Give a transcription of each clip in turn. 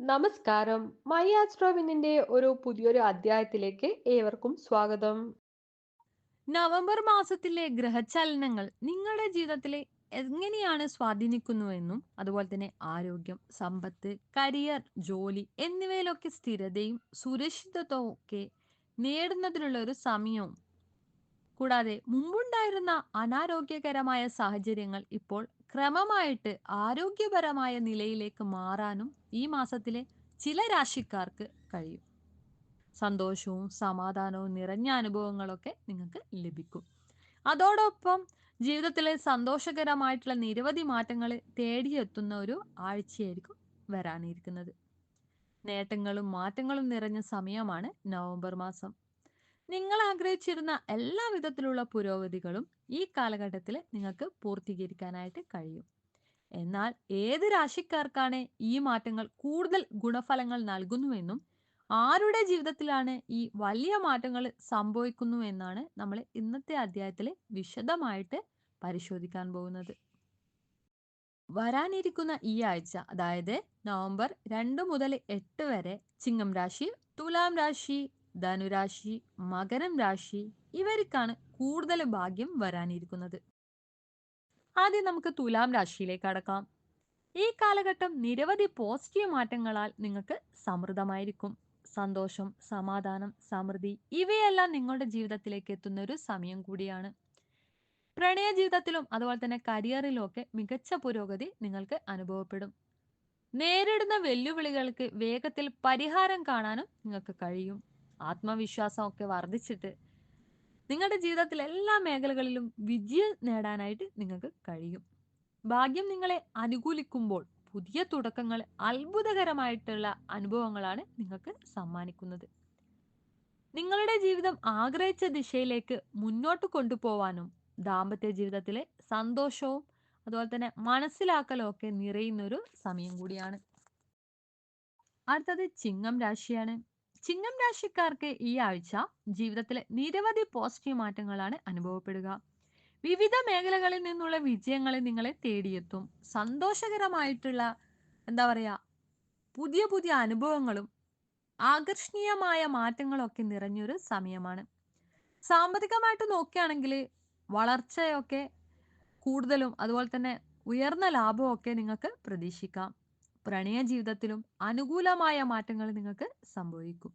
നമസ്കാരം. മൈ ആസ്ട്രോവിനിന്റെ ഒരു പുതിയൊരു അധ്യായത്തിലേക്ക് ഏവർക്കും സ്വാഗതം. നവംബർ മാസത്തിലെ ഗ്രഹചലനങ്ങൾ നിങ്ങളുടെ ജീവിതത്തിലെ എങ്ങനെയാണ് സ്വാധീനിക്കുന്നുവെന്നും അതുപോലെ തന്നെ ആരോഗ്യം, സമ്പത്ത്, കരിയർ, ജോലി എന്നിവയിലൊക്കെ സ്ഥിരതയും സുരക്ഷിതത്വവും ഒക്കെ നേടുന്നതിനുള്ള ഒരു സമയവും കൂടാതെ മുമ്പുണ്ടായിരുന്ന അനാരോഗ്യകരമായ സാഹചര്യങ്ങൾ ഇപ്പോൾ ക്രമമായിട്ട് ആരോഗ്യപരമായ നിലയിലേക്ക് മാറാനും ഈ മാസത്തിലെ ചില രാശിക്കാർക്ക് കഴിയും. സന്തോഷവും സമാധാനവും നിറഞ്ഞ അനുഭവങ്ങളൊക്കെ നിങ്ങൾക്ക് ലഭിക്കും. അതോടൊപ്പം ജീവിതത്തിലെ സന്തോഷകരമായിട്ടുള്ള നിരവധി മാറ്റങ്ങൾ തേടിയെത്തുന്ന ഒരു ആഴ്ചയായിരിക്കും വരാനിരിക്കുന്നത്. നേട്ടങ്ങളും മാറ്റങ്ങളും നിറഞ്ഞ സമയമാണ് നവംബർ മാസം. നിങ്ങൾ ആഗ്രഹിച്ചിരുന്ന എല്ലാ വിധത്തിലുള്ള പുരോഗതികളും ഈ കാലഘട്ടത്തിൽ നിങ്ങൾക്ക് പൂർത്തീകരിക്കാനായിട്ട് കഴിയും. എന്നാൽ ഏത് രാശിക്കാർക്കാണ് ഈ മാറ്റങ്ങൾ കൂടുതൽ ഗുണഫലങ്ങൾ നൽകുന്നുവെന്നും ആരുടെ ജീവിതത്തിലാണ് ഈ വലിയ മാറ്റങ്ങൾ സംഭവിക്കുന്നു എന്നാണ് നമ്മൾ ഇന്നത്തെ അധ്യായത്തിൽ വിശദമായിട്ട് പരിശോധിക്കാൻ പോകുന്നത്. വരാനിരിക്കുന്ന ഈ ആഴ്ച, അതായത് നവംബർ 2 മുതൽ 8 വരെ ചിങ്ങം രാശി, തുലാം രാശി, ധനുരാശി, മകരം രാശി ഇവർക്കാണ് കൂടുതൽ ഭാഗ്യം വരാനിരിക്കുന്നത്. ആദ്യം നമുക്ക് തുലാം രാശിയിലേക്ക് കടക്കാം. ഈ കാലഘട്ടം നിരവധി പോസിറ്റീവ് മാറ്റങ്ങളാൽ നിങ്ങൾക്ക് സമൃദ്ധമായിരിക്കും. സന്തോഷം, സമാധാനം, സമൃദ്ധി ഇവയെല്ലാം നിങ്ങളുടെ ജീവിതത്തിലേക്ക് എത്തുന്ന ഒരു സമയം കൂടിയാണ്. പ്രണയ ജീവിതത്തിലും അതുപോലെ തന്നെ കരിയറിലും ഒക്കെ മികച്ച പുരോഗതി നിങ്ങൾക്ക് അനുഭവപ്പെടും. നേരിടുന്ന വെല്ലുവിളികൾക്ക് വേഗത്തിൽ പരിഹാരം കാണാനും നിങ്ങൾക്ക് കഴിയും. ആത്മവിശ്വാസം ഒക്കെ വർദ്ധിച്ചിട്ട് നിങ്ങളുടെ ജീവിതത്തിൽ എല്ലാ മേഖലകളിലും വിജയം നേടാനായിട്ട് നിങ്ങൾക്ക് കഴിയും. ഭാഗ്യം നിങ്ങളെ അനുകൂലിക്കുമ്പോൾ പുതിയ തുടക്കങ്ങൾ, അത്ഭുതകരമായിട്ടുള്ള അനുഭവങ്ങളാണ് നിങ്ങൾക്ക് സമ്മാനിക്കുന്നത്. നിങ്ങളുടെ ജീവിതം ആഗ്രഹിച്ച ദിശയിലേക്ക് മുന്നോട്ട് കൊണ്ടുപോവാനും ദാമ്പത്യ ജീവിതത്തിലെ സന്തോഷവും അതുപോലെ തന്നെ മനസ്സിലാക്കലും ഒക്കെ നിറയുന്ന ഒരു സമയം കൂടിയാണ്. അടുത്തത് ചിങ്ങം രാശിയാണ്. ചിങ്ങം രാശിക്കാർക്ക് ഈ ആഴ്ച ജീവിതത്തിലെ നിരവധി പോസിറ്റീവ് മാറ്റങ്ങളാണ് അനുഭവപ്പെടുക. വിവിധ മേഖലകളിൽ നിന്നുള്ള വിജയങ്ങൾ നിങ്ങളെ തേടിയെത്തും. സന്തോഷകരമായിട്ടുള്ള എന്താ പറയാ പുതിയ പുതിയ അനുഭവങ്ങളും ആകർഷണീയമായ മാറ്റങ്ങളൊക്കെ നിറഞ്ഞൊരു സമയമാണ്. സാമ്പത്തികമായിട്ട് നോക്കുകയാണെങ്കിൽ വളർച്ചയൊക്കെ കൂടുതലും അതുപോലെ തന്നെ ഉയർന്ന ലാഭമൊക്കെ നിങ്ങൾക്ക് പ്രതീക്ഷിക്കാം. പ്രണയ ജീവിതത്തിലും അനുകൂലമായ മാറ്റങ്ങൾ നിങ്ങൾക്ക് സംഭവിക്കും.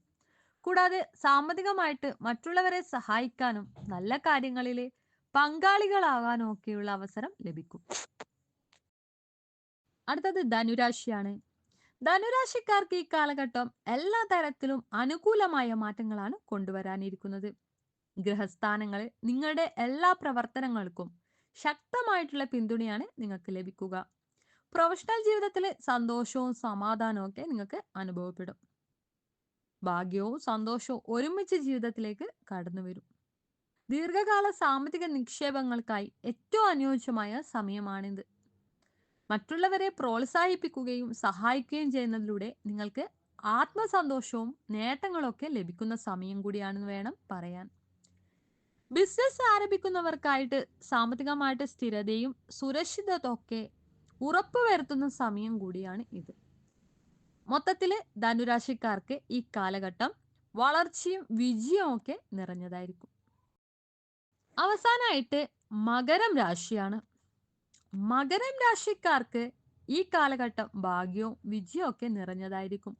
കൂടാതെ സാമ്പത്തികമായിട്ട് മറ്റുള്ളവരെ സഹായിക്കാനും നല്ല കാര്യങ്ങളിൽ പങ്കാളികളാകാനും ഒക്കെയുള്ള അവസരം ലഭിക്കും. അടുത്തത് ധനുരാശിയാണ്. ധനുരാശിക്കാർക്ക് ഈ കാലഘട്ടം എല്ലാ തരത്തിലും അനുകൂലമായ മാറ്റങ്ങളാണ് കൊണ്ടുവരാനിരിക്കുന്നത്. ഗ്രഹസ്ഥാനങ്ങൾ നിങ്ങളുടെ എല്ലാ പ്രവർത്തനങ്ങൾക്കും ശക്തമായിട്ടുള്ള പിന്തുണയാണ് നിങ്ങൾക്ക് ലഭിക്കുക. പ്രൊഫഷണൽ ജീവിതത്തിൽ സന്തോഷവും സമാധാനവും ഒക്കെ നിങ്ങൾക്ക് അനുഭവപ്പെടും. ഭാഗ്യവും സന്തോഷവും ഒരുമിച്ച് ജീവിതത്തിലേക്ക് കടന്നു വരും. ദീർഘകാല സാമ്പത്തിക നിക്ഷേപങ്ങൾക്കായി ഏറ്റവും അനുയോജ്യമായ സമയമാണിത്. മറ്റുള്ളവരെ പ്രോത്സാഹിപ്പിക്കുകയും സഹായിക്കുകയും ചെയ്യുന്നതിലൂടെ നിങ്ങൾക്ക് ആത്മസന്തോഷവും നേട്ടങ്ങളൊക്കെ ലഭിക്കുന്ന സമയം കൂടിയാണെന്ന് വേണം പറയാൻ. ബിസിനസ് ആരംഭിക്കുന്നവർക്കായിട്ട് സാമ്പത്തികമായിട്ട് സ്ഥിരതയും സുരക്ഷിതത്വമൊക്കെ ഉറപ്പുവരുത്തുന്ന സമയം കൂടിയാണ് ഇത്. മൊത്തത്തില് ധനുരാശിക്കാർക്ക് ഈ കാലഘട്ടം വളർച്ചയും വിജയവും ഒക്കെ നിറഞ്ഞതായിരിക്കും. അവസാനമായിട്ട് മകരം രാശിയാണ്. മകരം രാശിക്കാർക്ക് ഈ കാലഘട്ടം ഭാഗ്യവും വിജയവും ഒക്കെ നിറഞ്ഞതായിരിക്കും.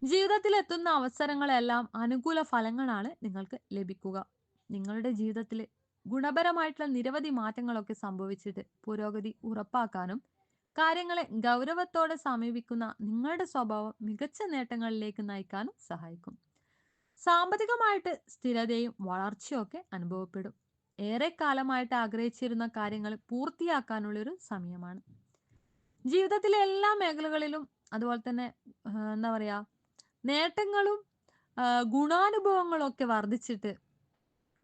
ജീവിതത്തിൽ എത്തുന്ന അവസരങ്ങളെല്ലാം അനുകൂല ഫലങ്ങളാണ് നിങ്ങൾക്ക് ലഭിക്കുക. നിങ്ങളുടെ ജീവിതത്തിൽ ഗുണപരമായിട്ടുള്ള നിരവധി മാറ്റങ്ങളൊക്കെ സംഭവിച്ചിട്ട് പുരോഗതി ഉറപ്പാക്കാനും കാര്യങ്ങളെ ഗൗരവത്തോടെ സമീപിക്കുന്ന നിങ്ങളുടെ സ്വഭാവം മികച്ച നേട്ടങ്ങളിലേക്ക് നയിക്കാനും സഹായിക്കും. സാമ്പത്തികമായിട്ട് സ്ഥിരതയും വളർച്ചയും ഒക്കെ അനുഭവപ്പെടും. ഏറെ കാലമായിട്ട് ആഗ്രഹിച്ചിരുന്ന കാര്യങ്ങൾ പൂർത്തിയാക്കാനുള്ളൊരു സമയമാണ്. ജീവിതത്തിലെ എല്ലാ മേഖലകളിലും അതുപോലെ തന്നെ എന്താ പറയാ നേട്ടങ്ങളും ഗുണാനുഭവങ്ങളും ഒക്കെ വർദ്ധിച്ചിട്ട്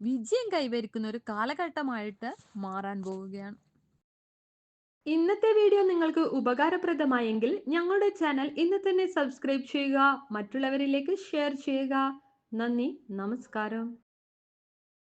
വിജയം കൈവരിക്കുന്ന ഒരു കാലഘട്ടമായിട്ട് മാറാൻ പോവുകയാണ്. ഇന്നത്തെ വീഡിയോ നിങ്ങൾക്ക് ഉപകാരപ്രദമായെങ്കിൽ ഞങ്ങളുടെ ചാനൽ ഇന്ന് തന്നെ സബ്സ്ക്രൈബ് ചെയ്യുക, മറ്റുള്ളവരിലേക്ക് ഷെയർ ചെയ്യുക. നന്ദി, നമസ്കാരം.